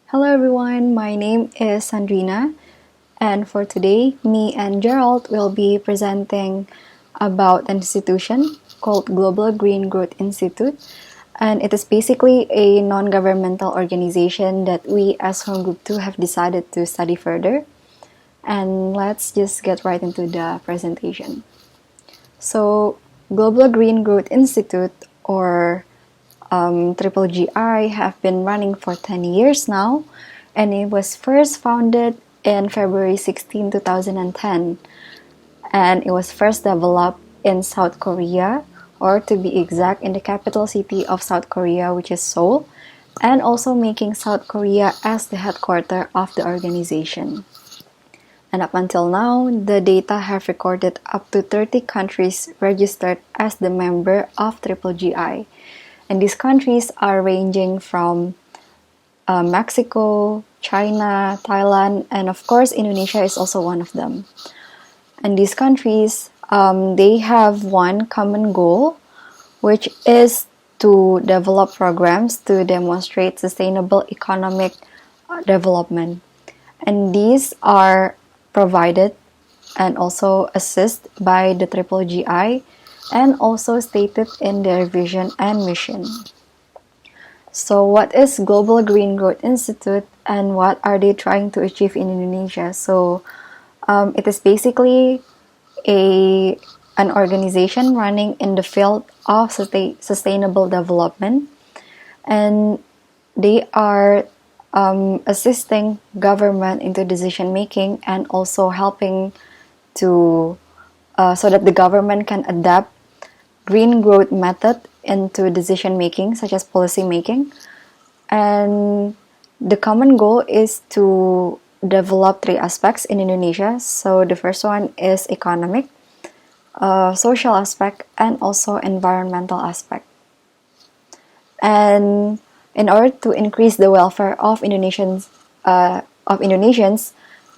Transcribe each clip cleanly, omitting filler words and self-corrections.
Hello everyone, my name is Sandrina, and for today, me and Gerald will be presenting about an institution called Global Green Growth Institute, and it is basically a non-governmental organization that we as Home Group 2 have decided to study further. And let's just get right into the presentation. So, Global Green Growth Institute, or Triple GI, have been running for 10 years now, and it was first founded in February 16, 2010, and it was first developed in South Korea, or to be exact, in the capital city of South Korea, which is Seoul, and also making South Korea as the headquarters of the organization. And up until now, the data have recorded up to 30 countries registered as the member of Triple GI. And these countries are ranging from Mexico, China, Thailand, and of course Indonesia is also one of them. And these countries, they have one common goal, which is to develop programs to demonstrate sustainable economic development. And these are provided and also assisted by the Triple GI and also stated in their vision and mission. So what is Global Green Growth Institute and what are they trying to achieve in Indonesia? So it is basically an organization running in the field of sustainable development, and they are assisting government into decision making and also helping to so that the government can adapt green growth method into decision making, such as policy making. And the common goal is to develop three aspects in Indonesia. So the first one is economic, social aspect, and also environmental aspect. And in order to increase the welfare of Indonesians,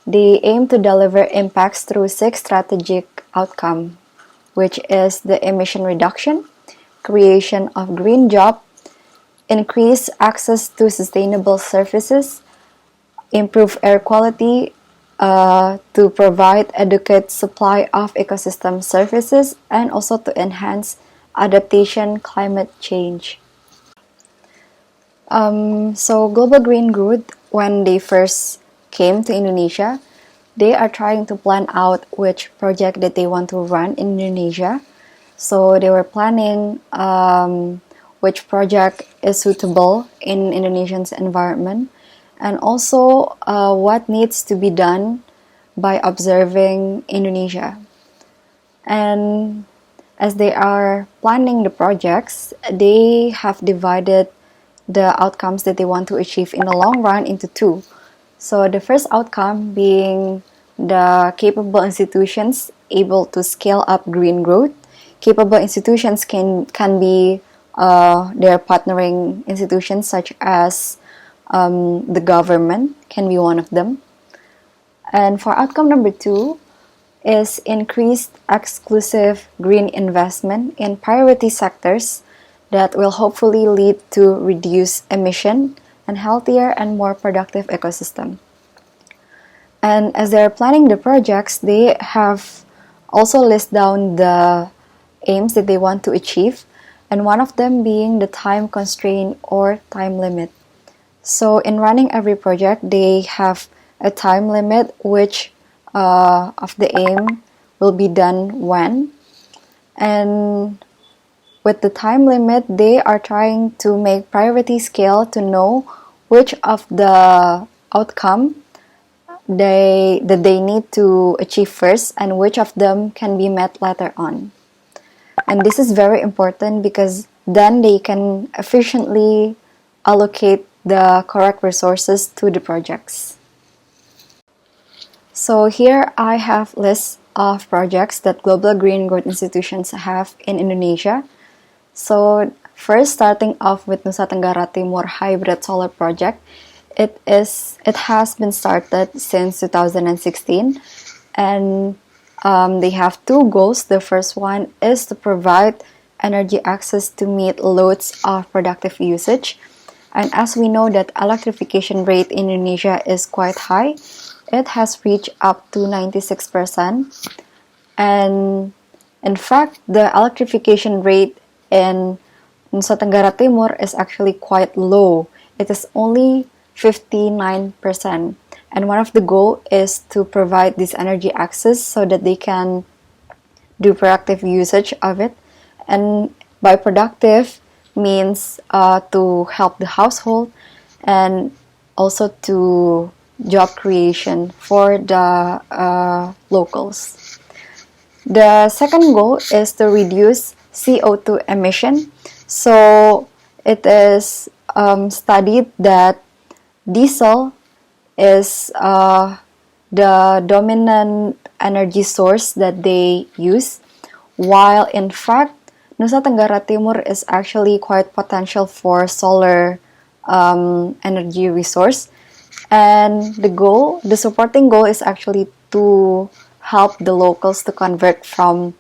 they aim to deliver impacts through 6 strategic outcomes, which is the emission reduction, creation of green jobs, increase access to sustainable services, improve air quality, to provide adequate supply of ecosystem services, and also to enhance adaptation climate change. So Global Green Growth, when they first came to Indonesia, they are trying to plan out which project that they want to run in Indonesia. So they were planning which project is suitable in Indonesian's environment, and also what needs to be done by observing Indonesia. And as they are planning the projects, they have divided the outcomes that they want to achieve in the long run into 2. So the first outcome being the capable institutions able to scale up green growth. Capable institutions can be their partnering institutions, such as the government can be one of them. And for outcome number 2 is increased exclusive green investment in priority sectors that will hopefully lead to reduced emission and healthier and more productive ecosystem. And as they're planning the projects, they have also listed down the aims that they want to achieve, and one of them being the time constraint or time limit. So in running every project, they have a time limit which of the aim will be done when. And with the time limit, they are trying to make priority scale to know which of the outcome that they need to achieve first and which of them can be met later on. And this is very important because then they can efficiently allocate the correct resources to the projects. So here I have lists of projects that Global Green Growth Institutions have in Indonesia. So first, starting off with Nusa Tenggara Timur Hybrid Solar Project, it has been started since 2016, and they have 2 goals. The first one is to provide energy access to meet loads of productive usage, And as we know that electrification rate in Indonesia is quite high, it has reached up to 96%. And in fact, the electrification rate in Nusa Tenggara Timur is actually quite low. It is only 59%. And one of the goals is to provide this energy access so that they can do productive usage of it. And by productive means to help the household and also to job creation for the locals. The second goal is to reduce CO2 emission. So it is studied that diesel is the dominant energy source that they use, while in fact Nusa Tenggara Timur is actually quite potential for solar energy resource. And the supporting goal is actually to help the locals to convert from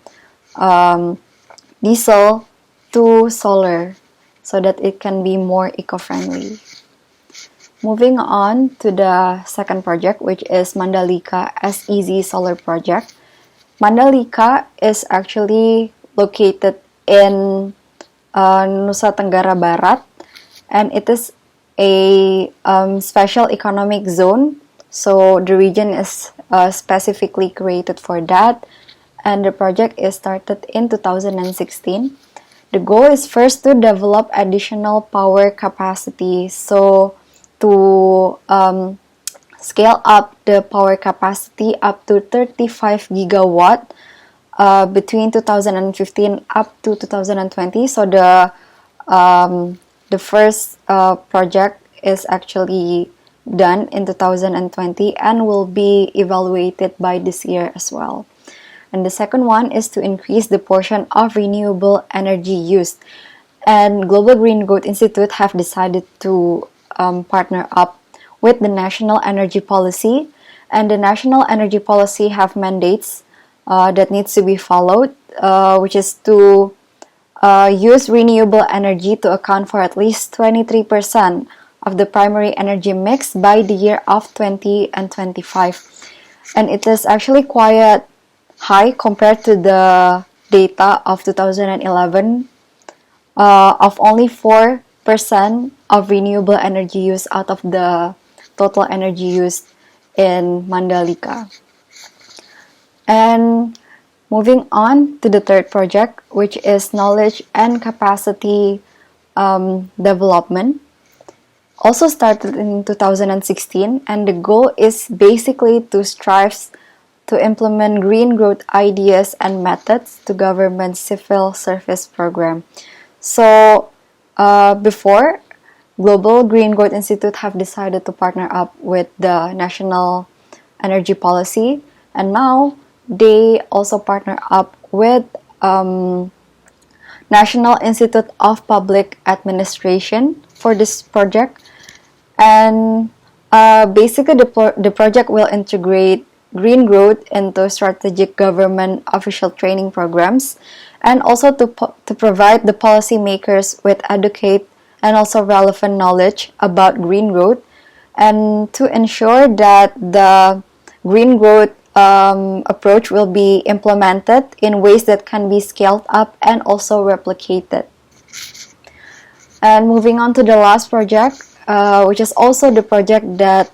diesel to solar so that it can be more eco-friendly. Moving on to the second project, which is Mandalika SEZ Solar Project. Mandalika is actually located in Nusa Tenggara Barat, and it is a special economic zone. So the region is specifically created for that, and the project is started in 2016. The goal is first to develop additional power capacity, so to scale up the power capacity up to 35 gigawatt between 2015 up to 2020. So the first project is actually done in 2020 and will be evaluated by this year as well. And the second one is to increase the portion of renewable energy used. And Global Green Growth Institute have decided to partner up with the National Energy Policy. And the National Energy Policy have mandates that needs to be followed, which is to use renewable energy to account for at least 23% of the primary energy mix by the year of 2025. And it is actually quite high compared to the data of 2011 of only 4% of renewable energy use out of the total energy used in Mandalika. And moving on to the third project, which is knowledge and capacity development. Also started in 2016, and the goal is basically to strive to implement green growth ideas and methods to government civil service program. So before, Global Green Growth Institute have decided to partner up with the National Energy Policy, and now they also partner up with National Institute of Public Administration for this project. And basically the project will integrate green growth into strategic government official training programs, and also to provide the policymakers with adequate and also relevant knowledge about green growth, and to ensure that the green growth approach will be implemented in ways that can be scaled up and also replicated. And moving on to the last project, which is also the project that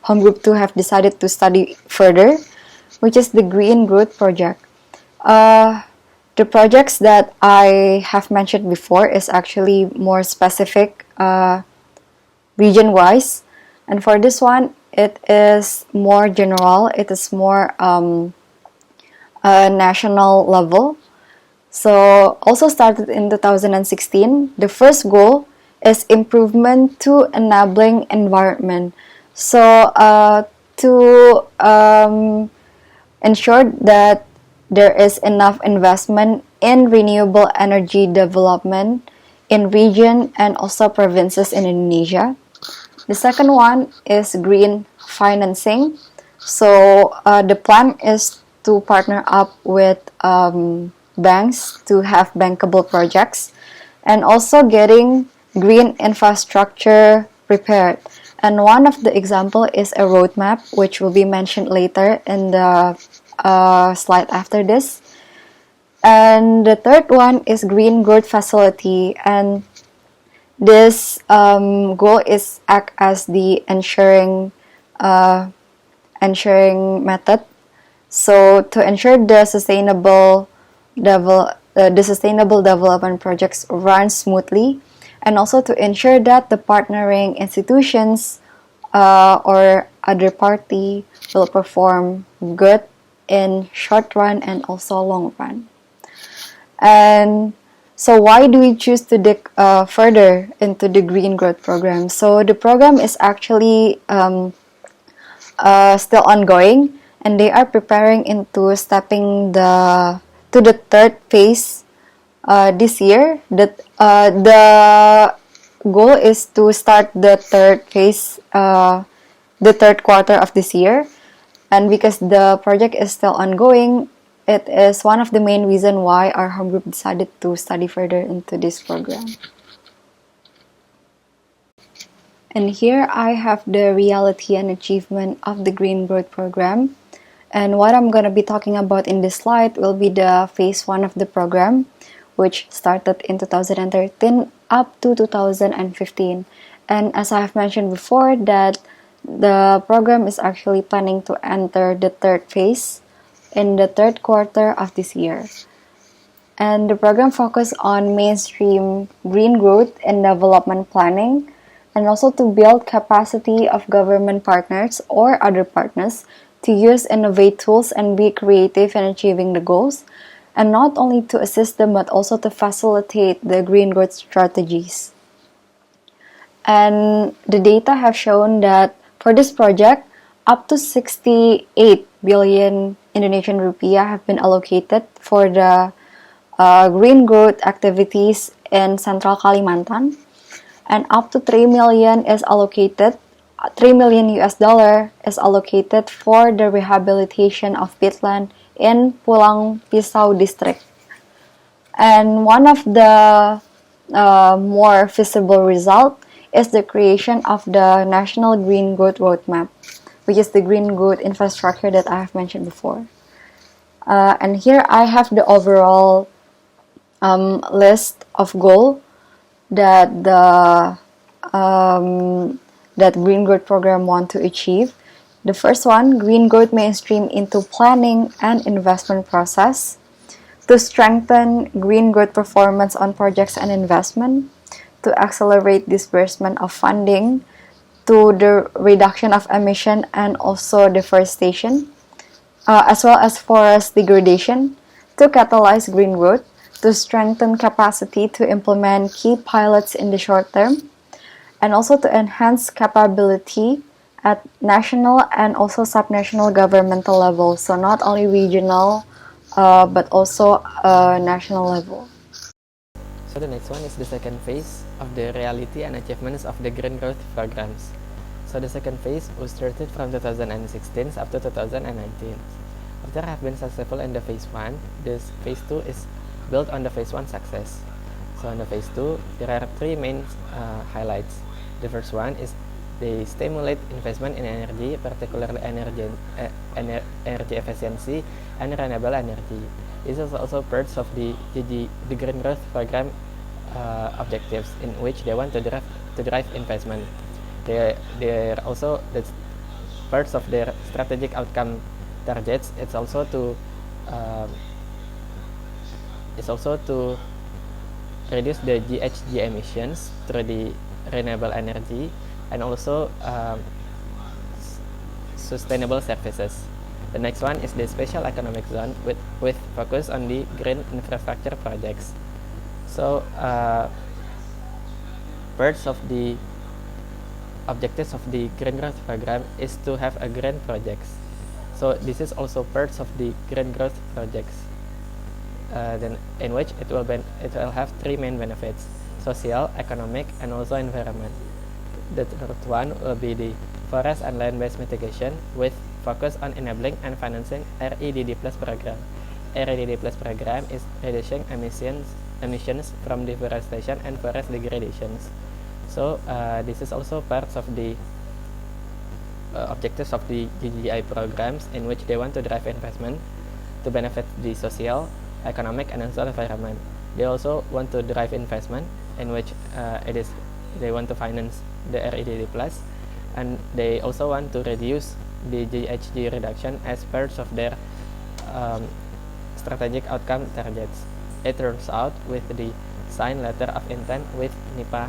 Home Group 2 have decided to study further, which is the Green Growth Project. The projects that I have mentioned before is actually more specific region-wise, and for this one, it is more general. It is more national level. So also started in 2016. The first goal is improvement to enabling environment. So to ensure that there is enough investment in renewable energy development in region and also provinces in Indonesia. The second one is green financing. So the plan is to partner up with banks to have bankable projects, and also getting green infrastructure prepared. And one of the example is a roadmap, which will be mentioned later in the slide after this. And the third one is green growth facility, and this goal is act as the ensuring method. So to ensure the sustainable development projects run smoothly, and also to ensure that the partnering institutions or other party will perform good in short run and also long run. And so why do we choose to dig further into the green growth program? So the program is actually still ongoing, and they are preparing into stepping to the third phase this year. The goal is to start the third phase the third quarter of this year, and because the project is still ongoing, it is one of the main reasons why our home group decided to study further into this program. And here I have the reality and achievement of the Green Growth Program. And what I'm going to be talking about in this slide will be the phase 1 of the program, which started in 2013 up to 2015. And as I have mentioned before, that the program is actually planning to enter the third phase in the third quarter of this year. And the program focuses on mainstream green growth and development planning, and also to build capacity of government partners or other partners to use innovative tools and be creative in achieving the goals, and not only to assist them but also to facilitate the green growth strategies. And the data have shown that for this project, up to 68 billion Indonesian rupiah have been allocated for the green growth activities in Central Kalimantan, and up to 3 million is allocated. $3 million is allocated for the rehabilitation of peatland in Pulang Pisau district. And one of the more feasible result is the creation of the National Green Growth Roadmap, which is the green growth infrastructure that I have mentioned before. And here I have the overall list of goals that the that Green Growth Program want to achieve. The first one, green growth mainstream into planning and investment process, to strengthen green growth performance on projects and investment, to accelerate disbursement of funding, to the reduction of emission and also deforestation, as well as forest degradation, to catalyze green growth, to strengthen capacity to implement key pilots in the short term, and also to enhance capability at national and also subnational governmental level, so not only regional but also national level. So the next one is the second phase of the reality and achievements of the green growth programs. So the second phase was started from 2016 up to 2019. After have been successful in the phase 1, this phase 2 is built on the phase 1 success. So in the phase 2, there are three main highlights. The first one is they stimulate investment in energy, particularly energy efficiency and renewable energy. This is also parts of the Green Growth Program objectives, in which they want to drive investment. They are also that's parts of their strategic outcome targets. It's also to reduce the GHG emissions through the renewable energy and also sustainable services. The next one is the special economic zone with focus on the green infrastructure projects. So parts of the objectives of the green growth program is to have a green projects. So this is also parts of the green growth projects. Then in which it will have three main benefits: social, economic, and also environment. The third one will be the forest and land-based mitigation with focus on enabling and financing REDD Plus program. REDD Plus program is reducing emissions from deforestation and forest degradations. So this is also part of the objectives of the GGI programs, in which they want to drive investment to benefit the social, economic, and also environment. They also want to drive investment in which they want to finance the REDD plus, and they also want to reduce the GHG reduction as part of their strategic outcome targets. It turns out with the signed letter of intent with NIPA.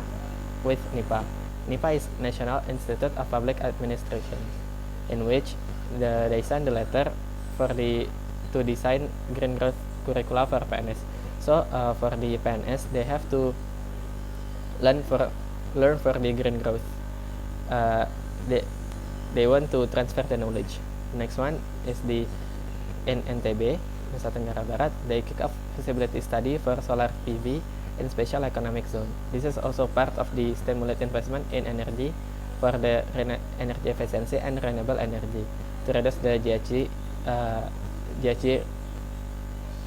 NIPA is National Institute of Public Administration, in which they signed the letter to design green growth curricula for PNS. So for the PNS, they have to learn for the green growth. They want to transfer the knowledge. Next one is in NTB, Nusa Tenggara Barat, they kick off feasibility study for solar PV in special economic zone. This is also part of the stimulate investment in energy for the energy efficiency and renewable energy to reduce the GHG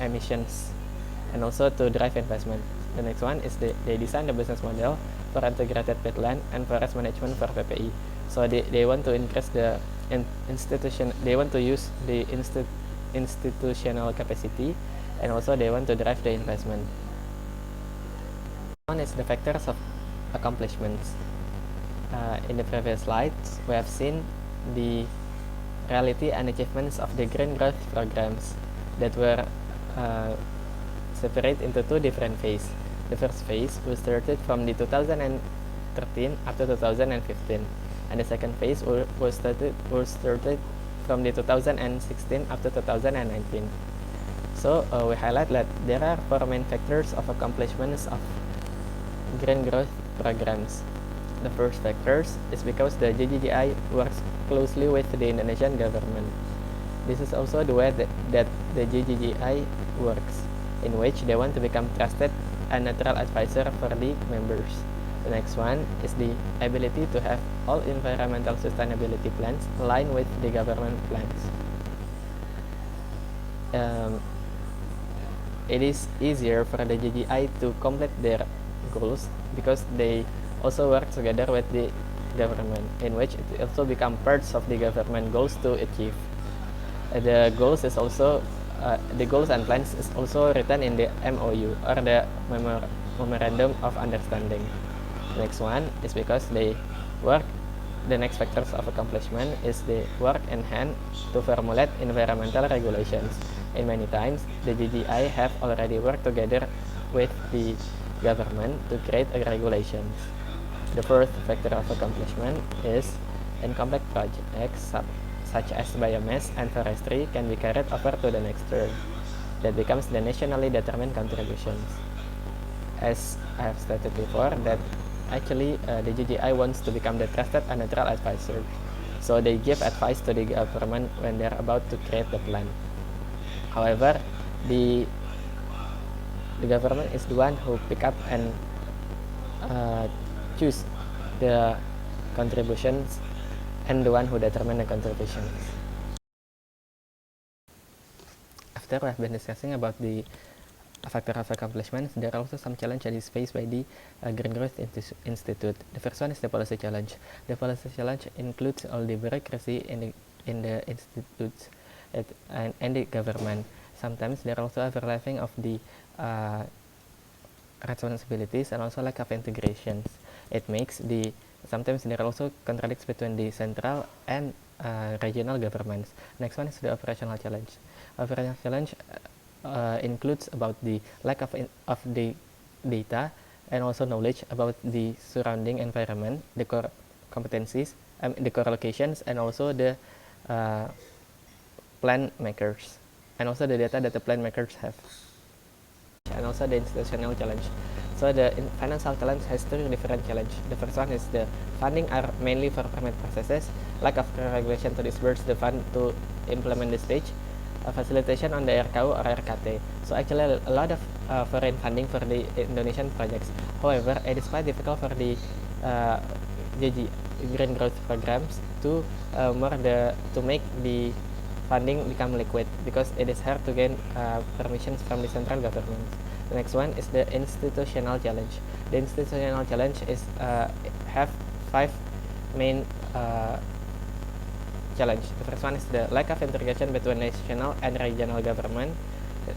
emissions and also to drive investment. The next one is they design the business model for integrated peatland and forest management for PPI. So they want to increase the institution. They want to use the institutional capacity, and also they want to drive the investment. One is the factors of accomplishments. In the previous slides, we have seen the reality and achievements of the green growth programs that were separated into two different phases. The first phase was started from the 2013 up to 2015, and the second phase was started from the 2016 up to 2019. So we highlight that there are four main factors of accomplishments of green growth programs. The first factors is because the GGGI works closely with the Indonesian government. This is also the way that the GGGI works, in which they want to become trusted and neutral advisor for the members. The next one is the ability to have all environmental sustainability plans aligned with the government plans. It is easier for the GGI to complete their goals because they also work together with the government, in which it also become parts of the government goals to achieve. The goals and plans is also written in the MOU, or the Memorandum of Understanding. Next one is because the next factors of accomplishment is the work in hand to formulate environmental regulations. And many times, the GGI have already worked together with the government to create regulations. The fourth factor of accomplishment is in complex projects such as biomass and forestry can be carried over to the next term. That becomes the nationally determined contributions. As I have stated before, that actually the GGI wants to become the trusted and neutral advisor. So they give advice to the government when they're about to create the plan. However, the government is the one who pick up and choose the contributions and the one who determine the contributions. After we have been discussing about the factor of accomplishments, there are also some challenges that is faced by the Green Growth Institute. The first one is the policy challenge. The policy challenge includes all the bureaucracy in the institutes and the government. Sometimes there are also overlapping of the responsibilities and also lack of integrations. It makes sometimes there are also contradicts between the central and regional governments. Next one is the operational challenge. Operational challenge includes about the lack of the data and also knowledge about the surrounding environment, the core competencies, the core locations, and also the plan makers, and also the data that the plan makers have. And also the institutional challenge. So the financial challenge has two different challenges. The first one is the funding are mainly for permit processes, lack of regulation to disburse the fund to implement the stage, facilitation on the RKU or RKT. So actually a lot of foreign funding for the Indonesian projects. However, it is quite difficult for the green growth programs to make the funding become liquid, because it is hard to gain permissions from the central government. The next one is the institutional challenge. The institutional challenge is have 5 main challenge. The first one is the lack of integration between national and regional government.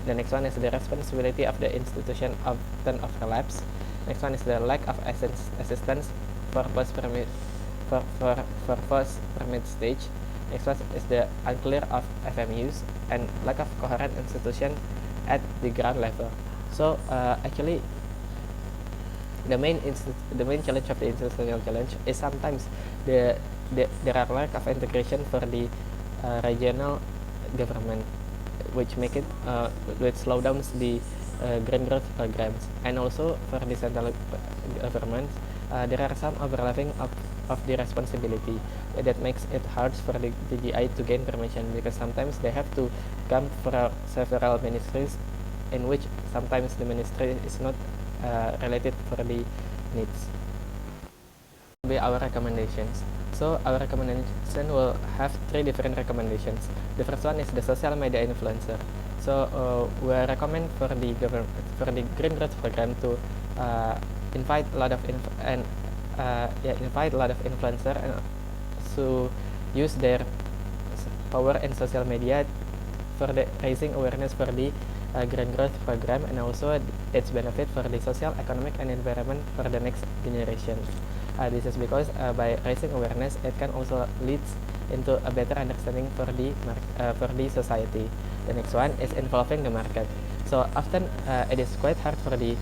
The next one is the responsibility of the institution often overlaps. Next one is the lack of assistance for post-permit stage. Next one is the unclear of FMUs and lack of coherent institution at the ground level. So actually, the main challenge of the institutional challenge is sometimes there are lack of integration for the regional government, which make it which slow down the green growth programs, and also for the central government there are some overlapping of the responsibility that makes it hard for the TGI to gain permission, because sometimes they have to come from several ministries, in which sometimes the ministry is not related for the needs. Be our recommendations. So our recommendation will have 3 different recommendations. The first one is the social media influencer. So we recommend for the green growth program to invite a lot of influencer and to use their power in social media for the raising awareness for the green growth program, and also its benefit for the social, economic, and environment for the next generation. This is because by raising awareness, it can also lead into a better understanding for the society. The next one is involving the market. So often it is quite hard for the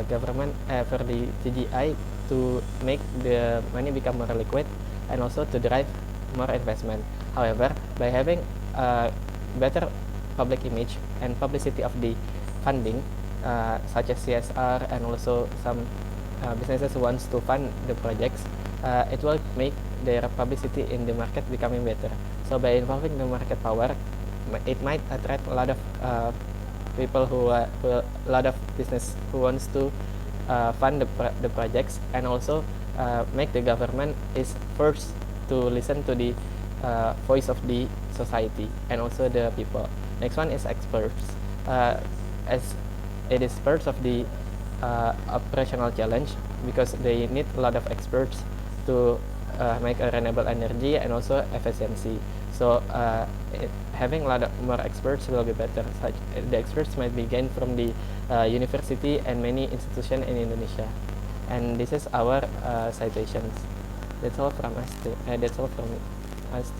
government, for the TGI to make the money become more liquid and also to drive more investment. However, by having better public image and publicity of the funding, such as CSR, and also some businesses who wants to fund the projects, it will make their publicity in the market becoming better. So by involving the market power, it might attract a lot of people a lot of business who wants to fund the projects, and also make the government is first to listen to the voice of the society and also the people. Next one is experts. As it is part of the operational challenge, because they need a lot of experts to make a renewable energy and also efficiency. So having a lot of more experts will be better. The experts might be gained from the university and many institutions in Indonesia. And this is our citations. That's all from us. That's all from us.